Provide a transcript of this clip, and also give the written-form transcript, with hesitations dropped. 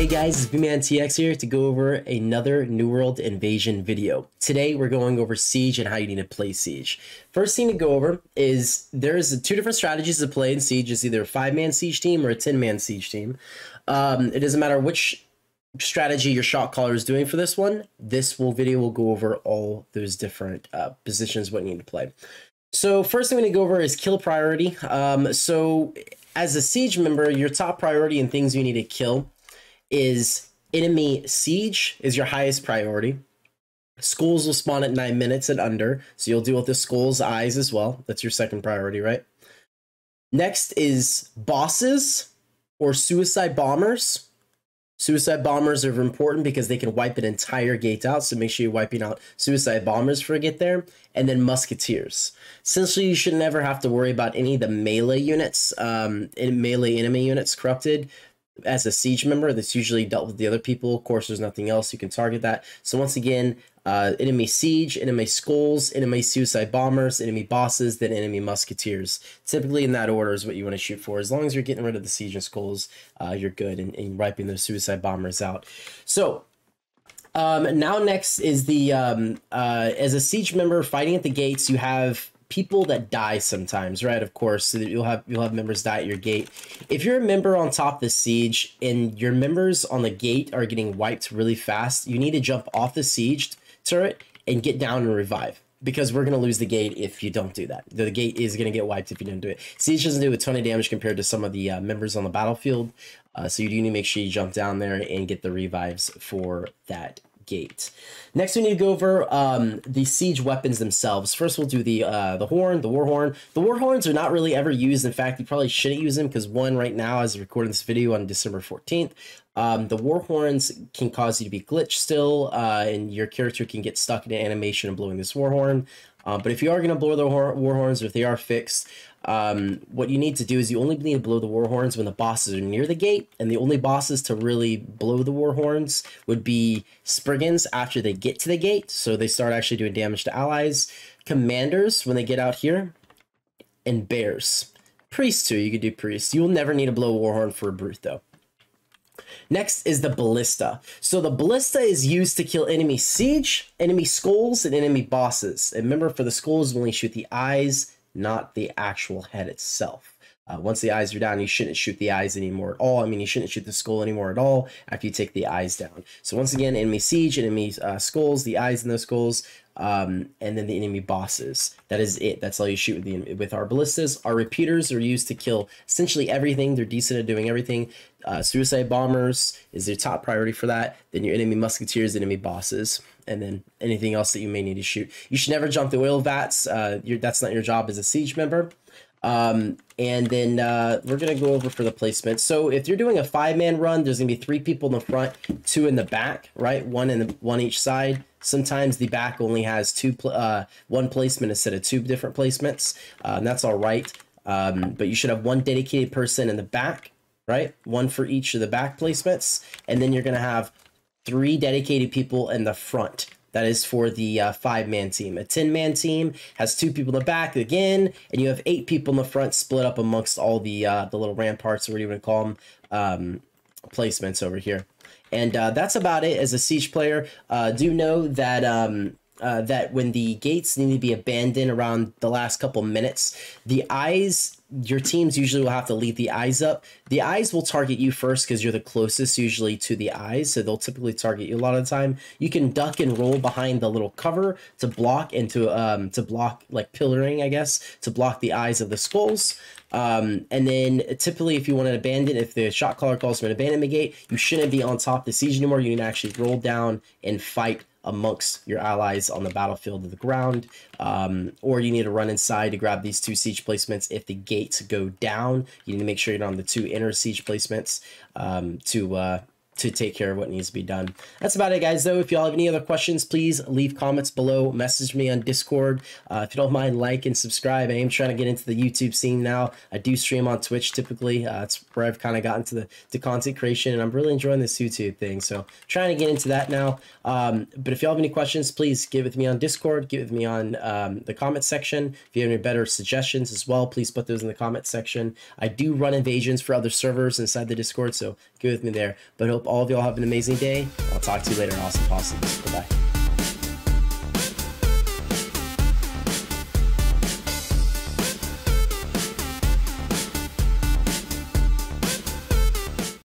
Hey guys, it's BManTX here to go over another New World Invasion video. Today we're going over Siege and how you need to play Siege. First thing to go over is there's two different strategies to play in Siege. It's either a 5-man Siege team or a 10-man Siege team. It doesn't matter which strategy your shot caller is doing for this one. This video will go over all those different positions, what you need to play. So first thing I'm going to go over is kill priority. So as a Siege member, your top priority and things you need to kill is enemy siege is your highest priority. Skulls will spawn at 9 minutes and under, so you'll deal with the skulls eyes as well. That's your second priority, right? Next is bosses or suicide bombers. Suicide bombers are important because they can wipe an entire gate out, so make sure you're wiping out suicide bombers before you get there. And then musketeers. Essentially, you should never have to worry about any of the melee units, melee enemy units corrupted. As a siege member, that's usually dealt with the other people. Of course, there's nothing else you can target that. So once again, enemy siege, enemy skulls, enemy suicide bombers, enemy bosses, then enemy musketeers. Typically in that order is what you want to shoot for. As long as you're getting rid of the siege and skulls, you're good and wiping those suicide bombers out. So now next is the as a siege member fighting at the gates, you have people that die sometimes, right? Of course, so you'll have members die at your gate. If you're a member on top of the siege and your members on the gate are getting wiped really fast, you need to jump off the siege turret and get down and revive, because we're going to lose the gate if you don't do that. The gate is going to get wiped if you don't do it. Siege doesn't do a ton of damage compared to some of the members on the battlefield, so you do need to make sure you jump down there and get the revives for that gate. Next, we need to go over the siege weapons themselves. First, we'll do the horn, the Warhorn. The Warhorns are not really ever used. In fact, you probably shouldn't use them because one right now, as I'm recording this video on December 14th, the Warhorns can cause you to be glitched still, and your character can get stuck in an animation of blowing this Warhorn. But if you are going to blow the Warhorns, or if they are fixed, what you need to do is you only need to blow the Warhorns when the bosses are near the gate, and the only bosses to really blow the Warhorns would be Spriggans after they get to the gate, so they start actually doing damage to allies, Commanders when they get out here, and Bears. Priests too, you could do Priests. You'll never need to blow a Warhorn for a Brute though. Next is the Ballista. So the Ballista is used to kill enemy siege, enemy skulls, and enemy bosses. And remember, for the skulls, you only shoot the eyes, not the actual head itself. Once the eyes are down, you shouldn't shoot the eyes anymore at all. I mean, you shouldn't shoot the skull anymore at all after you take the eyes down. So once again, enemy siege, enemy skulls, the eyes in those skulls, and then the enemy bosses. That is it. That's all you shoot with our ballistas. Our repeaters are used to kill essentially everything. They're decent at doing everything. Suicide bombers is your top priority for that. Then your enemy musketeers, enemy bosses, and then anything else that you may need to shoot. You should never jump the oil vats. That's not your job as a siege member. And then we're going to go over for the placement. So if you're doing a 5-man run, there's going to be 3 people in the front, 2 in the back, right? One each side. Sometimes the back only has 1 placement instead of 2 different placements. And that's all right. But you should have 1 dedicated person in the back, right? 1 for each of the back placements. And then you're going to have 3 dedicated people in the front. That is for the 5-man team. A 10-man team has 2 people in the back again, and you have 8 people in the front split up amongst all the little ramparts, or what do you want to call them, placements over here. And that's about it as a siege player. Do know that that when the gates need to be abandoned around the last couple minutes, the eyes, your teams usually will have to leave the eyes up. The eyes will target you first because you're the closest usually to the eyes, so they'll typically target you a lot of the time. You can duck and roll behind the little cover to block and to block, like pillaring, I guess, to block the eyes of the skulls. And then typically if you want to abandon, if the shot caller calls for an abandonment gate, you shouldn't be on top of the siege anymore. You need to actually roll down and fight amongst your allies on the battlefield of the ground, or you need to run inside to grab these 2 siege placements. If the gates go down, you need to make sure you're on the 2 inner siege placements to take care of what needs to be done. That's about it, guys, though. If y'all have any other questions, please leave comments below. Message me on Discord. If you don't mind, like and subscribe. I am trying to get into the YouTube scene now. I do stream on Twitch typically. It's where I've kind of gotten to the content creation, and I'm really enjoying this YouTube thing. So trying to get into that now. But if y'all have any questions, please give it to me on Discord. Give it to me on the comment section. If you have any better suggestions as well, please put those in the comment section. I do run invasions for other servers inside the Discord, so give it with me there. But I hope all of y'all have an amazing day. I'll talk to you later. Awesome possums. Bye-bye.